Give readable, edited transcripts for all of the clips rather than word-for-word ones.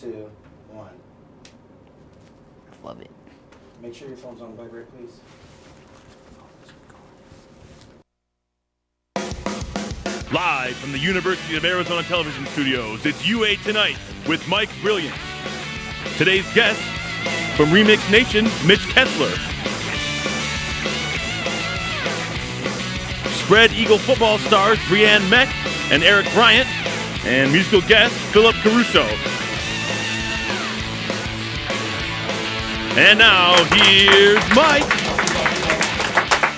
2, 1. Love it. Make sure your phone's on vibrate, please. Live from the University of Arizona Television Studios, it's UA Tonight with Mike Brilliant. Today's guest, from Remix Nation, Mitch Kessler. Spread Eagle football stars Brianne Meck and Eric Bryant, and musical guest Philip Caruso. And now, here's Mike.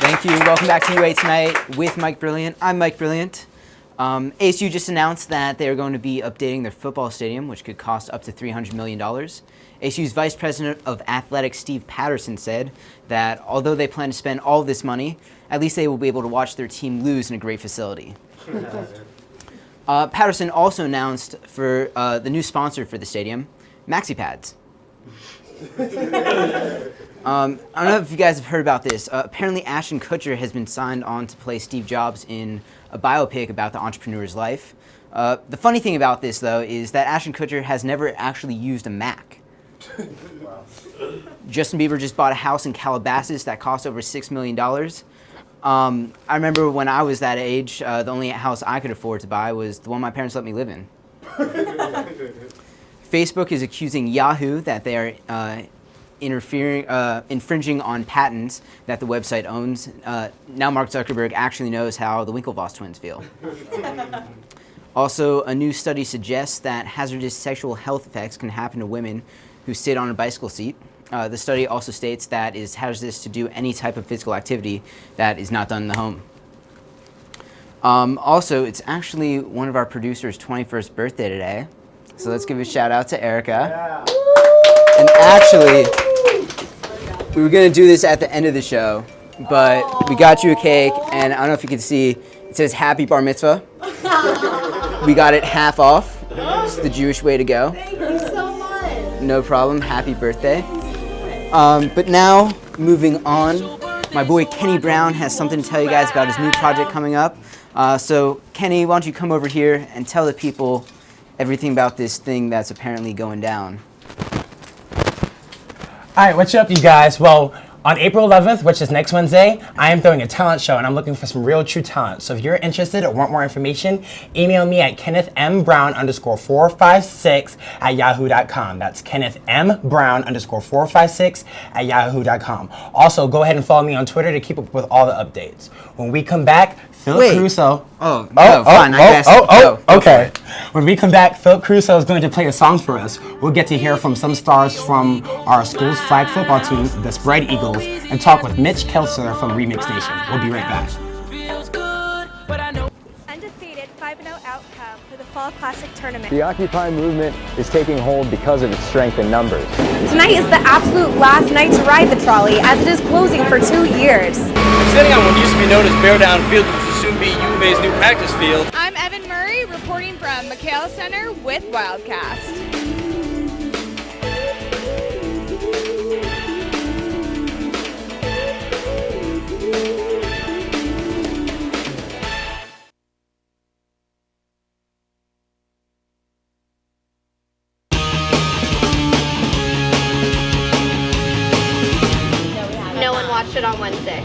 Thank you. Welcome back to UA Tonight with Mike Brilliant. I'm Mike Brilliant. ASU just announced that they are going to be updating their football stadium, which could cost up to $300 million. ASU's Vice President of Athletics, Steve Patterson, said that although they plan to spend all of this money, at least they will be able to watch their team lose in a great facility. Patterson also announced for the new sponsor for the stadium, Maxi Pads. I don't know if you guys have heard about this. Apparently, Ashton Kutcher has been signed on to play Steve Jobs in a biopic about the entrepreneur's life. The funny thing about this, though, is that Ashton Kutcher has never actually used a Mac. Justin Bieber just bought a house in Calabasas that cost over $6 million. I remember when I was that age, the only house I could afford to buy was the one my parents let me live in. Facebook is accusing Yahoo that they are infringing on patents that the website owns. Now Mark Zuckerberg actually knows how the Winklevoss twins feel. Also, a new study suggests that hazardous sexual health effects can happen to women who sit on a bicycle seat. The study also states that it is hazardous to do any type of physical activity that is not done in the home. Also, it's actually one of our producers' 21st birthday today. So let's give a shout out to Erica. Yeah. And actually, we were going to do this at the end of the show, but we got you a cake, and I don't know if you can see, it says Happy Bar Mitzvah. We got it half off. It's the Jewish way to go. Thank you so much. No problem. Happy birthday. But now, moving on, my boy Kenny Brown has something to tell you guys about his new project coming up. So Kenny, why don't you come over here and tell the people everything about this thing that's apparently going down. All right, what's up, you guys? Well, on April 11th, which is next Wednesday, I am throwing a talent show, and I'm looking for some real true talent. So if you're interested or want more information, email me at kennethmbrown_456@yahoo.com. That's kennethmbrown_456@yahoo.com. Also, go ahead and follow me on Twitter to keep up with all the updates. When we come back, Philip Caruso. Fine. I guess. Okay. When we come back, Philip Caruso is going to play a song for us. We'll get to hear from some stars from our school's flag football team, the Spread Eagles, and talk with Mitch Kessler from Remix Nation. We'll be right back. Undefeated 5-0 outcome for the Fall Classic Tournament. The Occupy movement is taking hold because of its strength in numbers. Tonight is the absolute last night to ride the trolley, as it is closing for 2 years. I'm sitting on what used to be known as Bear Down Field, which will soon be UVA's new practice field. I'm Evan Murray, reporting from McHale Center with Wildcast. No one watched it on Wednesday.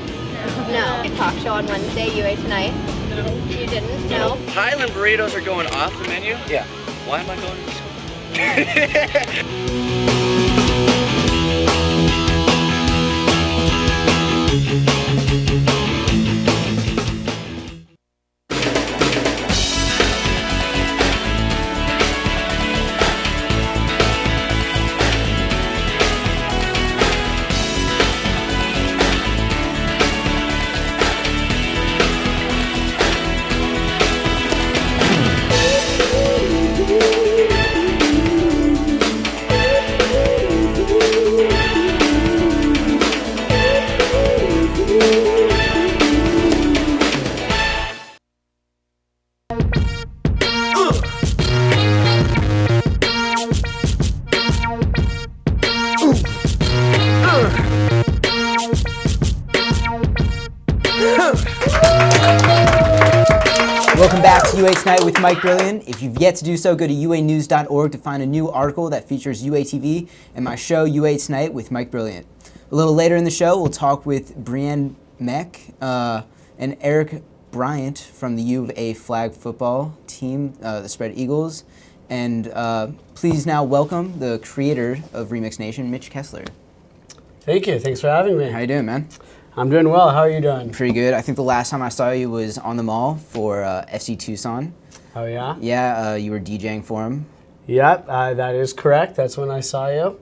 No. Talk show on Wednesday, UA Tonight. No. You didn't? No. Highland burritos are going off the menu? Yeah. Why am I going to back to UA Tonight with Mike Brilliant. If you've yet to do so, go to uanews.org to find a new article that features UA TV and my show, UA Tonight with Mike Brilliant. A little later in the show, we'll talk with Brianne Meck and Eric Bryant from the U of A flag football team, the Spread Eagles. And please now welcome the creator of Remix Nation, Mitch Kessler. Thank you. Thanks for having me. How you doing, man? I'm doing well. How are you doing? Pretty good. I think the last time I saw you was on the mall for FC Tucson. Oh, yeah? Yeah, you were DJing for him. Yep, that is correct. That's when I saw you.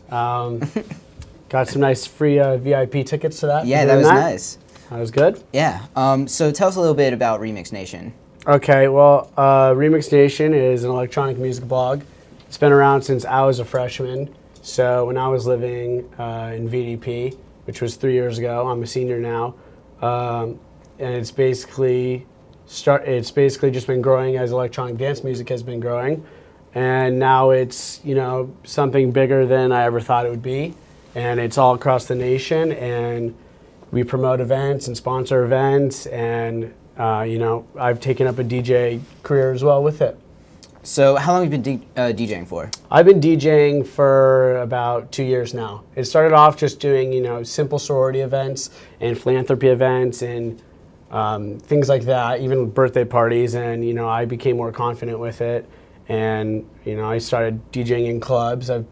Got some nice free VIP tickets to that. Yeah, that was nice. That was good? Yeah. So tell us a little bit about Remix Nation. Okay, well, Remix Nation is an electronic music blog. It's been around since I was a freshman. So when I was living in VDP, which was 3 years ago, I'm a senior now, and it's basically just been growing as electronic dance music has been growing, and now it's something bigger than I ever thought it would be, and it's all across the nation, and we promote events and sponsor events, and I've taken up a DJ career as well with it. So how long have you been DJing for? I've been DJing for about 2 years now. It started off just doing, simple sorority events and philanthropy events and things like that, even birthday parties. And, I became more confident with it. And, I started DJing in clubs. I've,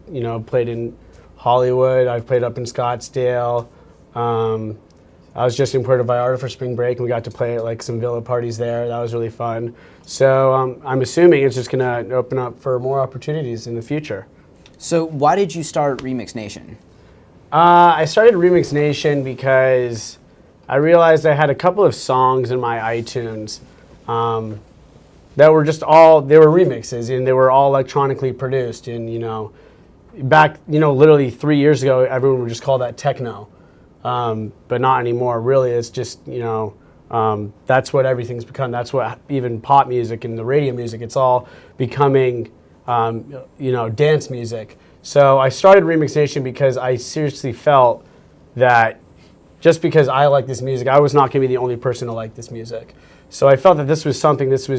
played in Hollywood. I've played up in Scottsdale. I was just in Puerto Vallarta for spring break, and we got to play at like some villa parties there. That was really fun. So I'm assuming it's just going to open up for more opportunities in the future. So why did you start Remix Nation? I started Remix Nation because I realized I had a couple of songs in my iTunes that were they were remixes, and they were all electronically produced. And, back, literally 3 years ago, everyone would just call that techno. But not anymore. Really, it's just, that's what everything's become. That's what even pop music and the radio music, it's all becoming, dance music. So I started Remix Nation because I seriously felt that just because I like this music, I was not going to be the only person to like this music. So I felt that this was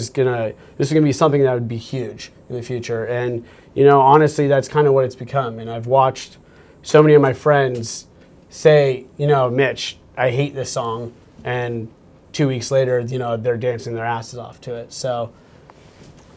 gonna be something that would be huge in the future. And, honestly, that's kind of what it's become. And I've watched so many of my friends say, Mitch, I hate this song, and 2 weeks later, they're dancing their asses off to it. So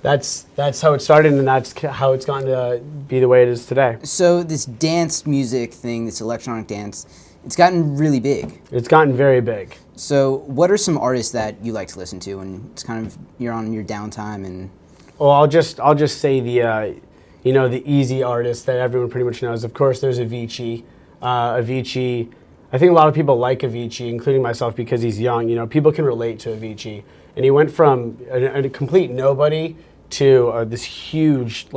that's how it started, and that's how it's gotten to be the way it is today. So this dance music thing, this electronic dance, it's gotten really big. It's gotten very big. So what are some artists that you like to listen to, and it's kind of you're on your downtime? And well, I'll just say the the easy artists that everyone pretty much knows. Of course, there's Avicii. Avicii, I think a lot of people like Avicii, including myself, because he's young. People can relate to Avicii. And he went from a complete nobody to this huge,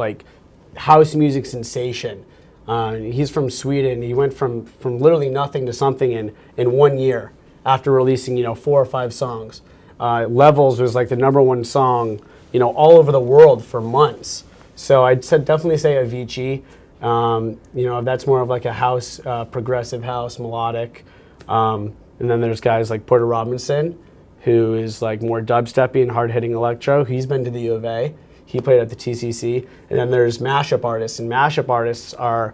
house music sensation. He's from Sweden. He went from literally nothing to something in 1 year after releasing, 4 or 5 songs. Levels was the number one song, all over the world for months. So I'd definitely say Avicii. That's more of a house, progressive house, melodic. And then there's guys like Porter Robinson, who is more dubsteppy and hard-hitting electro. He's been to the U of A. He played at the TCC. And then there's mashup artists, and mashup artists are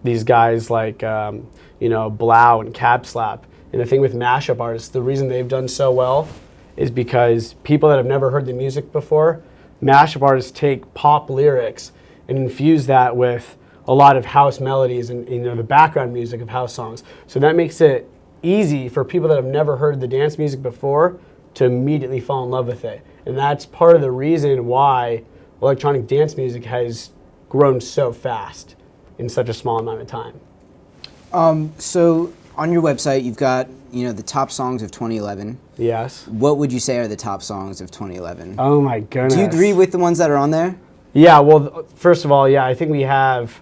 these guys like, Blau and Cab Slap. And the thing with mashup artists, the reason they've done so well is because people that have never heard the music before, mashup artists take pop lyrics and infuse that with a lot of house melodies and the background music of house songs. So that makes it easy for people that have never heard the dance music before to immediately fall in love with it. And that's part of the reason why electronic dance music has grown so fast in such a small amount of time. So on your website, you've got the top songs of 2011. Yes. What would you say are the top songs of 2011? Oh my goodness. Do you agree with the ones that are on there? Yeah. Well, first of all, yeah, I think we have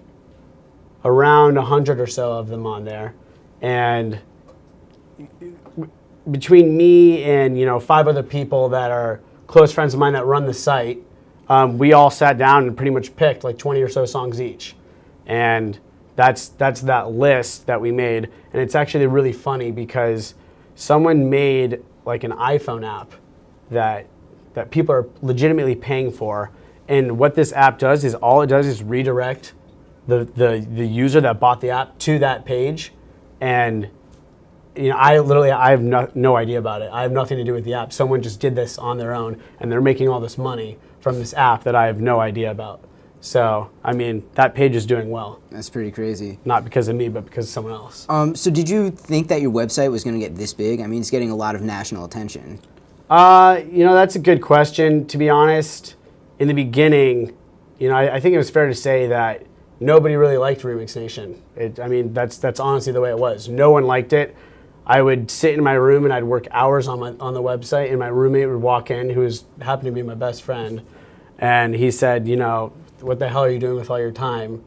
around 100 or so of them on there, and between me and 5 other people that are close friends of mine that run the site, we all sat down and pretty much picked 20 or so songs each, and that's that list that we made. And it's actually really funny because someone made an iPhone app that that people are legitimately paying for. And what this app does is all it does is redirect the user that bought the app to that page. And I have no idea about it. I have nothing to do with the app. Someone just did this on their own, and they're making all this money from this app that I have no idea about. So, I mean, that page is doing well. That's pretty crazy. Not because of me, but because of someone else. So did you think that your website was going to get this big? I mean, it's getting a lot of national attention. That's a good question. To be honest, in the beginning, I think it was fair to say that nobody really liked Remix Nation. That's honestly the way it was. No one liked it. I would sit in my room and I'd work hours on the website, and my roommate would walk in, who happened to be my best friend, and he said, what the hell are you doing with all your time?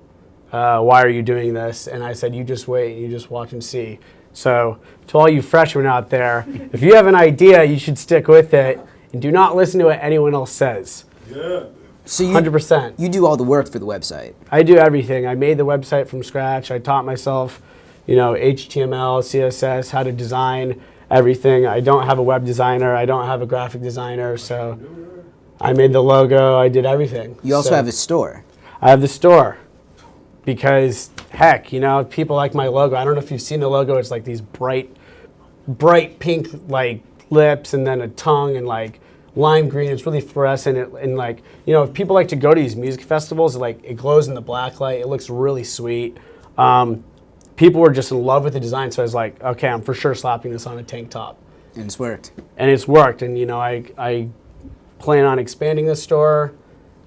Why are you doing this? And I said, you just wait, you just watch and see. So to all you freshmen out there, if you have an idea, you should stick with it and do not listen to what anyone else says. Yeah. So 100%. You do all the work for the website. I do everything. I made the website from scratch. I taught myself, HTML, CSS, how to design everything. I don't have a web designer. I don't have a graphic designer. So I made the logo. I did everything. You also have a store. I have the store because, heck, people like my logo. I don't know if you've seen the logo. It's like these bright pink lips, and then a tongue, and lime green. It's really fluorescent, and if people like to go to these music festivals, it glows in the black light. It looks really sweet. People were just in love with the design, so I was like, okay, I'm for sure slapping this on a tank top. And it's worked. And I plan on expanding the store,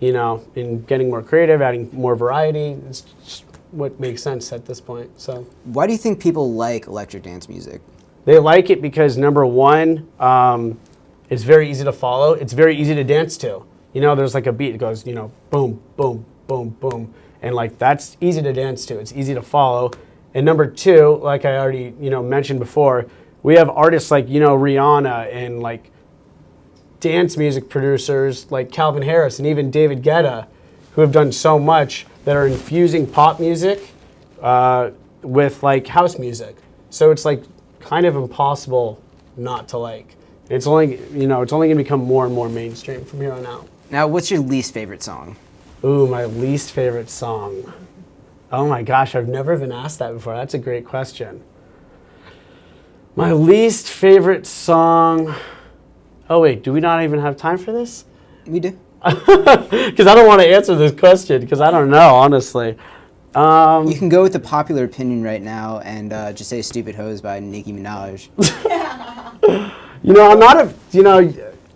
and getting more creative, adding more variety. It's just what makes sense at this point. So, why do you think people like electric dance music? They like it because, number one, it's very easy to follow. It's very easy to dance to. There's a beat. It goes, boom, boom, boom, boom. And that's easy to dance to. It's easy to follow. And number two, like I already, mentioned before, we have artists like, Rihanna, and dance music producers like Calvin Harris and even David Guetta, who have done so much that are infusing pop music with house music. So it's kind of impossible not to like. It's only going to become more and more mainstream from here on out. Now, what's your least favorite song? Ooh, my least favorite song. Oh my gosh, I've never been asked that before. That's a great question. My least favorite song. Oh wait, do we not even have time for this? We do. Because I don't want to answer this question because I don't know, honestly. You can go with the popular opinion right now and just say "Stupid Hose" by Nicki Minaj.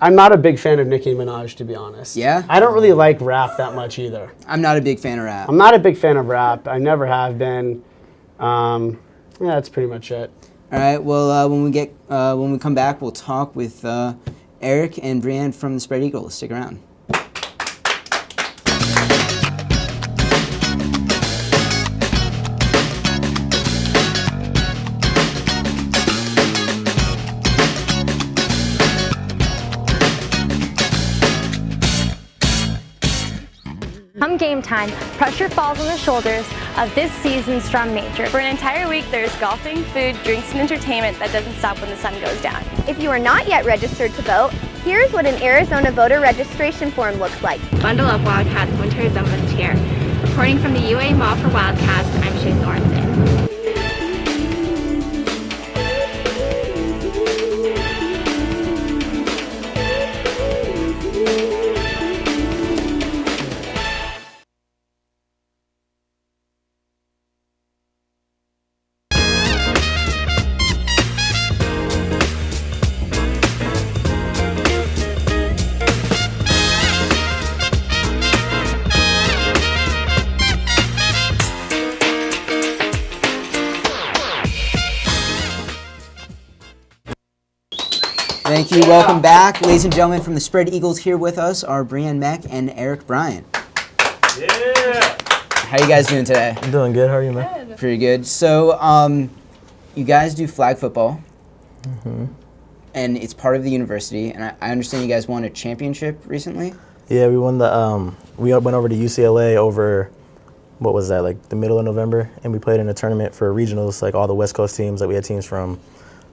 I'm not a big fan of Nicki Minaj, to be honest. Yeah? I don't really like rap that much either. I'm not a big fan of rap. I'm not a big fan of rap. I never have been. That's pretty much it. All right. Well, when we come back, we'll talk with Eric and Brianne from the Spread Eagle. Stick around. Come game time, pressure falls on the shoulders of this season's drum major. For an entire week, there's golfing, food, drinks, and entertainment that doesn't stop when the sun goes down. If you are not yet registered to vote, here's what an Arizona voter registration form looks like. Bundle up, Wildcats. Winter is almost here. Reporting from the UA Mall for Wildcats, I'm Shay Sorensen. Thank you. Welcome back. Ladies and gentlemen, from the Spread Eagles, here with us are Brianne Meck and Eric Bryant. Yeah! How you guys doing today? I'm doing good. How are you, man? Good. Pretty good. So, you guys do flag football, and it's part of the university, and I understand you guys won a championship recently? Yeah, we won the, we went over to UCLA over, what was that, the middle of November, and we played in a tournament for regionals, all the West Coast teams. We had teams from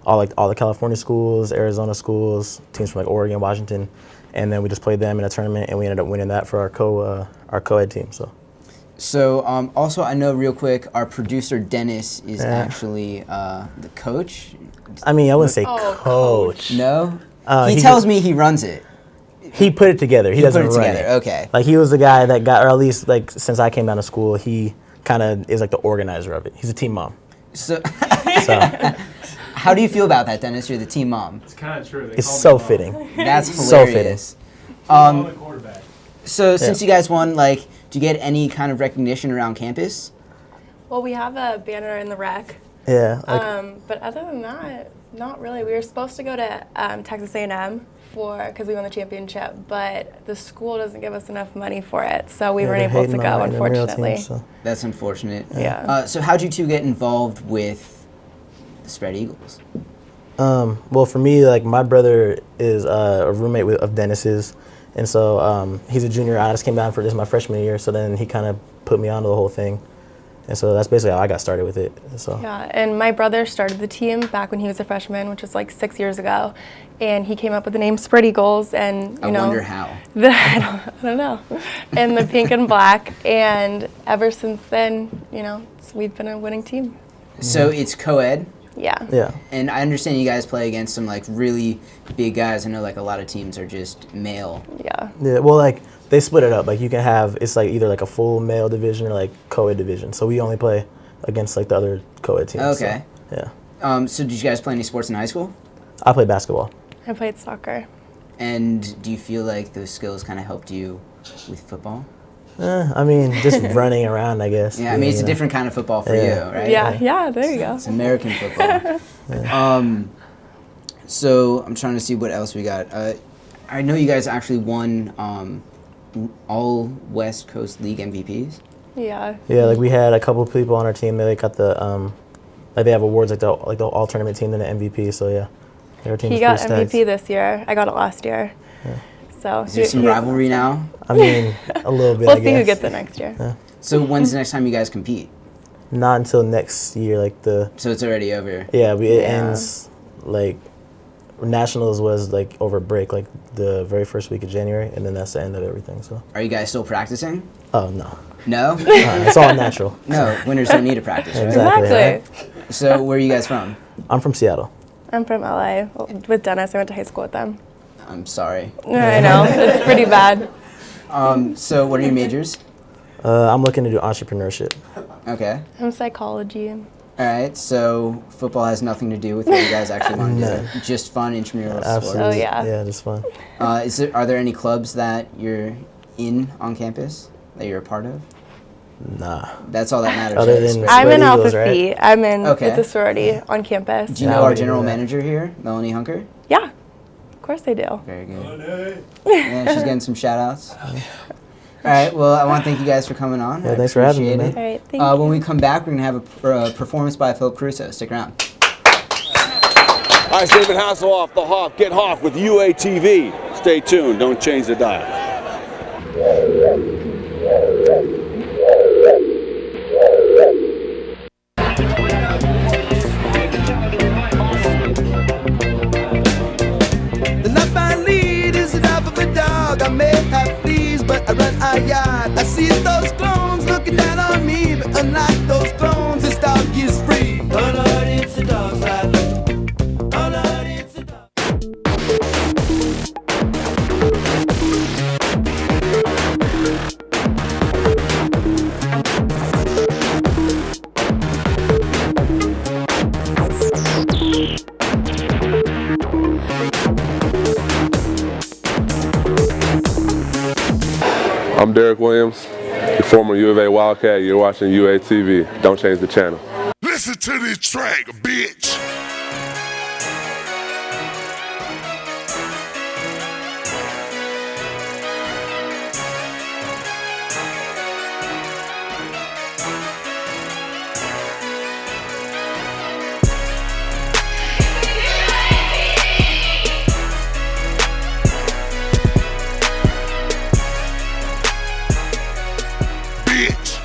all the California schools, Arizona schools, teams from Oregon, Washington, and then we just played them in a tournament, and we ended up winning that for our co-ed team. So also, I know real quick, our producer Dennis is actually the coach. I mean, I wouldn't say coach. No, he tells me he runs it. He put it together. He doesn't run it. Okay. Like, he was the guy that got, or at least like since I came down to school, he kind of is like the organizer of it. He's a team mom. So how do you feel about that, Dennis? You're the team mom. It's kind of true. It's so fitting. That's hilarious. So fitting. So since you guys won, like, do you get any kind of recognition around campus? Well, we have a banner in the rec. Yeah. But other than that, not really. We were supposed to go to Texas A&M because we won the championship, but the school doesn't give us enough money for it, so we weren't able to go, unfortunately. Team, so. That's unfortunate. Yeah. So how'd you two get involved with the Spread Eagles? Well, for me, like, my brother is a roommate of Dennis's, and so he's a junior. I just came down for this my freshman year, so then he kind of put me onto the whole thing. And so that's basically how I got started with it. So. Yeah, and my brother started the team back when he was a freshman, which was like 6 years ago, and he came up with the name Spread Eagles, and I wonder how. I don't know. And the pink and black, and ever since then, we've been a winning team. So it's co-ed? Yeah. Yeah. And I understand you guys play against some like really big guys. I know like a lot of teams are just male. Yeah. Yeah. Well, like, they split it up. Like, you can have, it's like either like a full male division or like co-ed division. So we only play against like the other co-ed teams. Okay. So, yeah. So did you guys play any sports in high school? I played basketball. I played soccer. And do you feel like those skills kind of helped you with football? I mean, just running around, I guess. Yeah, I mean, it's a different kind of football for you, right? Yeah, there you go. It's American football. So I'm trying to see what else we got. I know you guys actually won all West Coast League MVPs. Yeah. Yeah, like, we had a couple of people on our team that got the like, they have awards like the all tournament team and the MVP. So yeah, their team. He got MVP this year. I got it last year. Yeah. So is there some rivalry now? I mean, a little bit. We'll see who gets it next year. Yeah. So when's the next time you guys compete? Not until next year, like the. So it's already over. Yeah, it ends like. Nationals was like over break, like the very first week of January, and then that's the end of everything. So. Are you guys still practicing? Oh no. No? It's all natural. No, winners don't need to practice, right? Exactly. Right? So where are you guys from? I'm from Seattle. I'm from LA with Dennis. I went to high school with them. I'm sorry. I know, it's pretty bad. So what are your majors? I'm looking to do entrepreneurship. Okay. I'm psychology. All right, so football has nothing to do with what you guys actually want to do. Just fun intramural sports. Oh yeah. Yeah, just fun. Are there any clubs that you're in on campus that you're a part of? Nah. That's all that matters. Other than I'm in Eagles, Alpha Phi. right? I'm in it's a sorority on campus. Do you know our general manager here, Melanie Hunker? Yeah, of course I do. Very good. Yeah, she's getting some shout outs. All right, well, I want to thank you guys for coming on. Yeah, thanks for having me, man. All right, thank you. When we come back, we're going to have a performance by Philip Caruso. Stick around. Hi, it's David Hasselhoff, the Hawk. Get Hawk with UATV. Stay tuned. Don't change the dial. The life I lead is enough of a dog. I may have fleas, but I run a yard. I see those clones looking down on me, but unlike those clones, this dog is free. Oh Lord, it's a dog's life. Oh Lord, it's a dog. I'm Derek Williams, the former U of A Wildcat. You're watching UATV. Don't change the channel. Listen to this track, bitch. Bitch.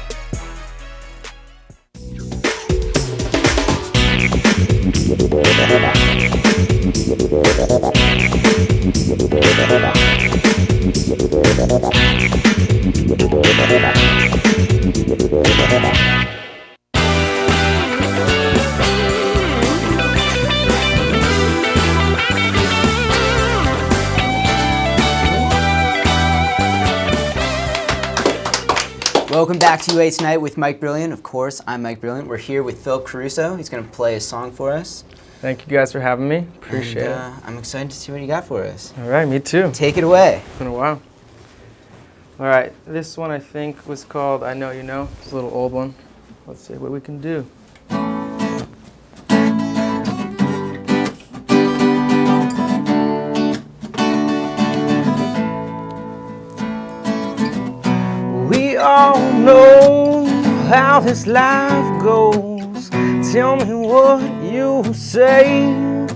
Welcome back to UA Tonight with Mike Brilliant. Of course, I'm Mike Brilliant. We're here with Phil Caruso. He's going to play a song for us. Thank you guys for having me. Appreciate it. I'm excited to see what you got for us. All right, me too. Take it away. It's been a while. All right, this one I think was called I Know You Know. It's a little old one. Let's see what we can do. We all know how this life goes. Tell me what you say.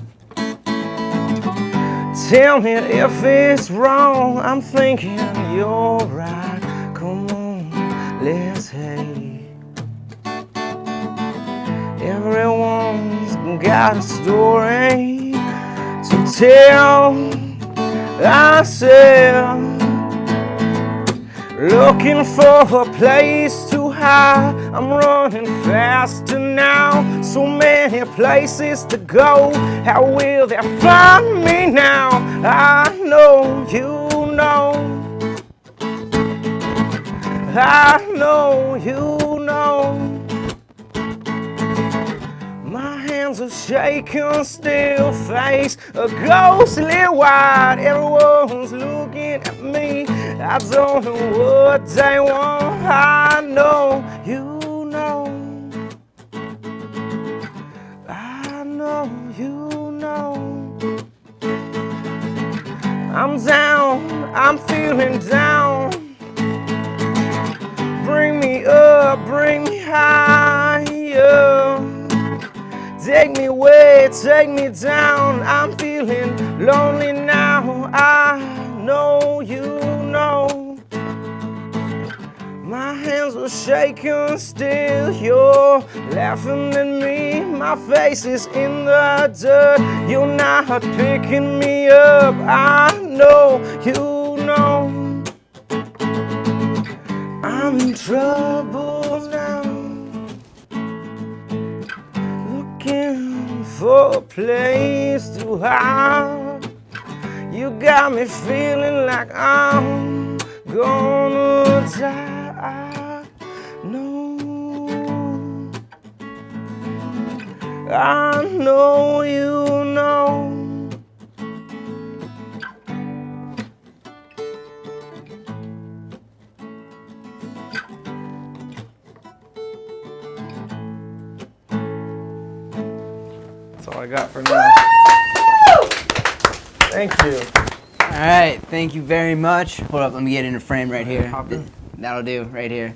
Tell me if it's wrong. I'm thinking you're right. Come on, let's hate. Everyone's got a story to tell. I said, looking for a place to hide. I'm running faster now. So many places to go. How will they find me now? I know you know. I know you know. My hands are shaking, still face a ghostly white. Everyone's looking at me. I don't know what they want. I know you know. I know you know. I'm down, I'm feeling down. Bring me up, bring me higher. Take me away, take me down. I'm feeling lonely now. I know you know. My hands are shaking still. You're laughing at me. My face is in the dirt. You're not picking me up. I know you know. I'm in trouble now. Looking for a place to hide. You got me feeling like I'm gonna die. I know you know. That's all I got for now. Thank you. All right, thank you very much. Hold up, let me get in a frame right here. That'll do, right here.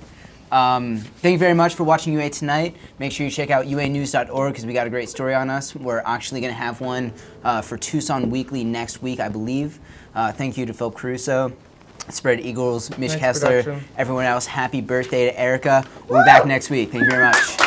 Thank you very much for watching UA Tonight. Make sure you check out uanews.org because we got a great story on us. We're actually going to have one for Tucson Weekly next week, I believe. Thank you to Phil Caruso, Spread Eagles, Mitch Kessler, everyone else. Happy birthday to Erica. We'll be back next week. Thank you very much.